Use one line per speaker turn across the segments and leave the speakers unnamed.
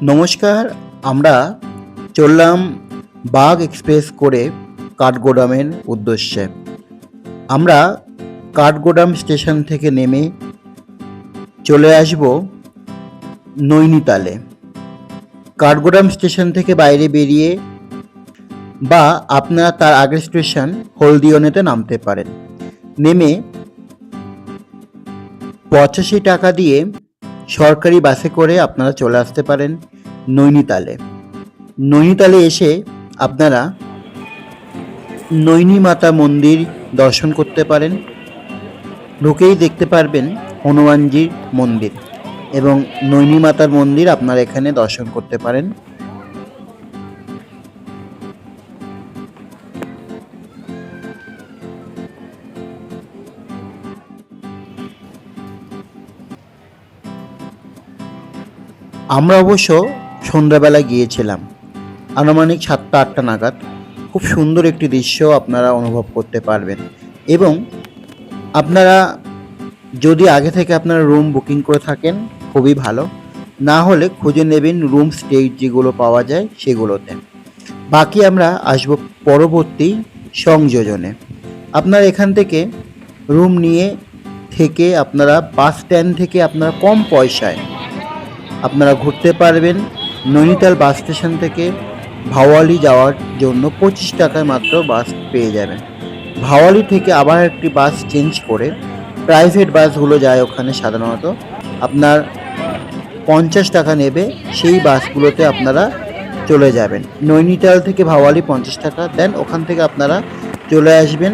নমস্কার। আমরা চললাম বাগ এক্সপ্রেস করে কাঠগোদামের উদ্দেশ্যে। আমরা কাঠগোদাম স্টেশন থেকে নেমে চলে আসব নৈনিতালে। কাঠগোদাম স্টেশন থেকে বাইরে বেরিয়ে বা আপনারা তার আগের স্টেশন হলদিয়াতে নামতে পারেন। নেমে 85 টাকা দিয়ে সরকারি বাসে করে আপনারা চলে আসতে পারেন নৈনিতালে। নৈনিতালে এসে আপনারা নৈনী মাতা মন্দির দর্শন করতে পারেন। ঢুকেই দেখতে পারবেন হনুমানজির মন্দির এবং নৈনী মাতার মন্দির আপনারা এখানে দর্শন করতে পারেন। আমরা অবশ্য সন্ধ্যাবেলা গিয়েছিলাম, আনুমানিক 7টা-8টা নাগাদ। খুব সুন্দর একটি দৃশ্য আপনারা অনুভব করতে পারবেন এবং আপনারা যদি আগে থেকে আপনারা রুম বুকিং করে থাকেন খুবই ভালো, না হলে খুঁজে নেবেন রুম স্টেজ যেগুলো পাওয়া যায় সেগুলোতে। বাকি আমরা আসব পরবর্তী সংযোজনে। আপনারা এখান থেকে রুম নিয়ে থেকে আপনারা বাস স্ট্যান্ড থেকে আপনারা কম পয়সায় আপনারা ঘুরতে পারবেন। নৈনিতাল বাস স্টেশন থেকে ভাওয়ালি যাওয়ার জন্য 25 টাকায় মাত্র বাস পেয়ে যাবেন। ভাওয়ালি থেকে আবার একটি বাস চেঞ্জ করে প্রাইভেট বাসগুলো যায় ওখানে, সাধারণত আপনার 50 টাকা নেবে, সেই বাসগুলোতে আপনারা চলে যাবেন। নৈনিতাল থেকে ভাওয়ালি 50 টাকা দেন, ওখান থেকে আপনারা চলে আসবেন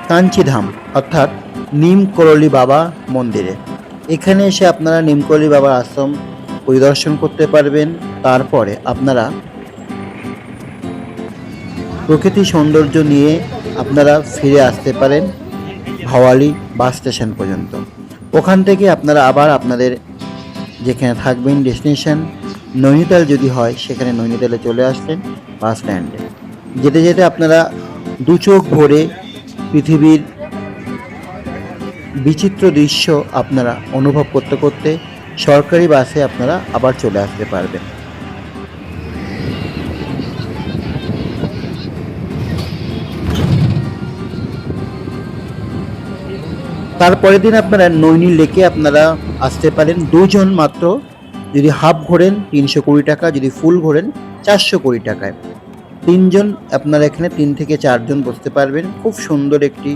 কাঞ্চিধাম অর্থাৎ নিমকরলি বাবা মন্দিরে। এখানে এসে আপনারা নিমকরলি বাবার আশ্রম পরিদর্শন করতে পারবেন। তারপরে আপনারা প্রকৃতি সৌন্দর্য নিয়ে আপনারা ফিরে আসতে পারেন ভাওয়ালি বাস স্টেশন পর্যন্ত। ওখান থেকে আপনারা আবার আপনাদের যেখানে থাকবেন ডেস্টিনেশন নৈনিতাল যদি হয় সেখানে নৈনিতালে চলে আসলেন বাস স্ট্যান্ডে। যেতে যেতে আপনারা দু চোখ ভরে পৃথিবীর বিচিত্র দৃশ্য আপনারা অনুভব করতে করতে সরকারি বাসে আপনারা আবার চলে আসতে পারবেন। তারপরের দিন আপনারা নৈনী লেকে আপনারা আসতে পারেন দুজন মাত্র। যদি হাফ ঘোরেন 320 টাকা, যদি ফুল ঘোরেন 420 টাকায়। তিনজন আপনারা এখানে 3 থেকে 4 জন বসতে পারবেন। খুব সুন্দর একটি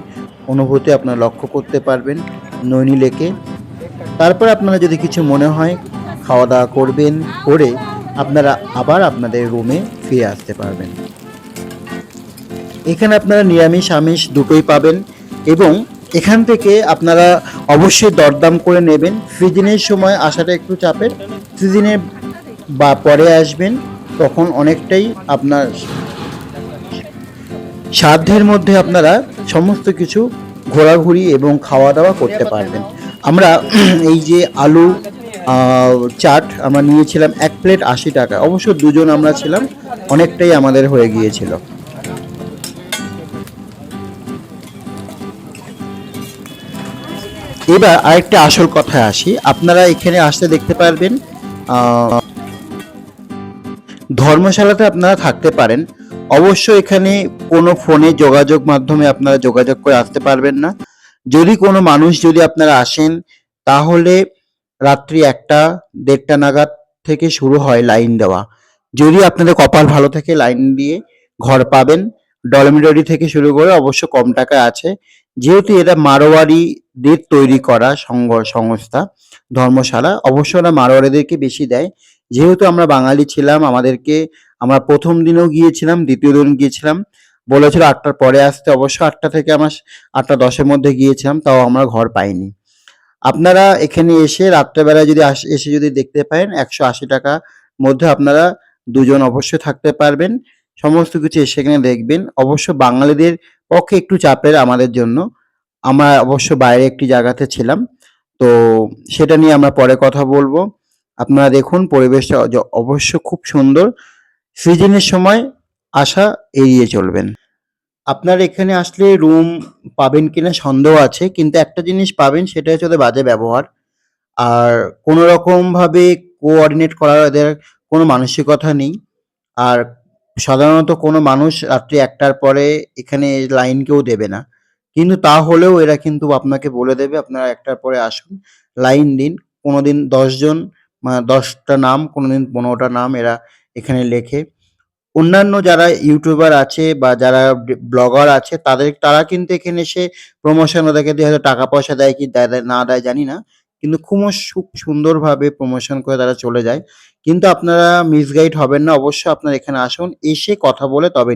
অনুভূতি আপনারা লক্ষ্য করতে পারবেন নৈনী লেকে। তারপর আপনারা যদি কিছু মনে হয় খাওয়া দাওয়া করবেন, করে আপনারা আবার আপনাদের রুমে ফিরে আসতে পারবেন। এখানে আপনারা নিরামিষ আমিষ দুটোই পাবেন এবং এখান থেকে আপনারা অবশ্যই দরদাম করে নেবেন। সিজনের সময় আসাটা একটু চাপের, সিজনের বা পরে আসবেন তখন অনেকটাই আপনার সাধ্যের মধ্যে আপনারা সমস্ত কিছু ঘোরাঘুরি এবং খাওয়া দাওয়া করতে পারবেন। আমরা এই যে আলু চাট আমরা নিয়েছিলাম 1 প্লেট 80 টাকা। অবশ্য দুজন আমরা ছিলাম, অনেকটাই আমাদের হয়ে গিয়েছিল। এবার আরেকটা আসল কথায় আসি। আপনারা এখানে আসতে দেখতে পারবেন ধর্মশালাতে আপনারা থাকতে পারেন। অবশ্য এখানে কোনো ফোনে যোগাযোগ মাধ্যমে আপনারা যোগাযোগ করে আসতে পারবেন না। যদি কোনো মানুষ যদি আপনারা আসেন তাহলে রাত্রি 1টা-1:30টা নাগাদ থেকে শুরু হয় লাইন দেওয়া। যদি আপনাদের কপাল ভালো থাকে লাইন দিয়ে ঘর পাবেন। ডরমিটরি থেকে শুরু করে অবশ্য কম টাকায় আছে। যেহেতু এরা মারোয়ারিদের তৈরি করা সংস্থা ধর্মশালা, অবশ্য ওরা মারোয়ারিদেরকে বেশি দেয়। যেহেতু আমরা বাঙালি ছিলাম, আমরা প্রথম দিনও গিয়েছিলাম, দ্বিতীয় দিন গিয়েছিলাম, বলেছিল 8টার পরে আসতে। অবশ্য 8টা থেকে আমরা 8টা-10-এর মধ্যে গিয়েছিলাম, তাও আমরা ঘর পাইনি। আপনারা এখানে এসে রাত্রেবেলায় যদি এসে যদি দেখতে পারেন 180 টাকা মধ্যে আপনারা দুজন অবশ্যই থাকতে পারবেন। সমস্ত কিছু এসে এখানে দেখবেন। অবশ্য বাঙালিদের পক্ষে একটু চাপের আমাদের জন্য। আমরা অবশ্য বাইরে একটি জায়গাতে ছিলাম, তো সেটা নিয়ে আমরা পরে কথা বলবো। আপনারা দেখুন পরিবেশটা অবশ্য খুব সুন্দর। সিজনের সময় আসা এড়িয়ে চলবেন। আপনার এখানে আসলে রুম পাবেন কিনা সন্দেহ আছে, কিন্তু একটা জিনিস পাবেন সেটা হচ্ছে ওদের বাজে ব্যবহার। আর কোনো রকম ভাবে কোঅর্ডিনেট করার এদের কোনো মানসিকতা নেই। আর সাধারণত কোনো মানুষ রাত্রি ১:০০ র পরে এখানে লাইন কেউ দেবে না। কিন্তু তা হলেও এরা কিন্তু আপনাকে বলে দেবে আপনারা ১:০০ র পরে আসুন, লাইন দিন। কোনোদিন ১০ জন ১০ টা নাম, কোনোদিন ১৫ টা নাম এরা এখানে লেখে। অন্যান্য যারা ইউটিউবার আছে বা যারা ব্লগার আছে তারা কিন্তু এখানে এসে প্রমোশন ওদেরকে দিয়ে হয়তো টাকা পয়সা দেয় কি না দেয় জানি না। কিন্তু খুব সুন্দরভাবে প্রমোশন করে তারা চলে যায়। কিন্তু আপনারা মিসগাইড হবেন না। অবশ্যই আপনারা এখানে আসুন। এসে কথা বলে তবে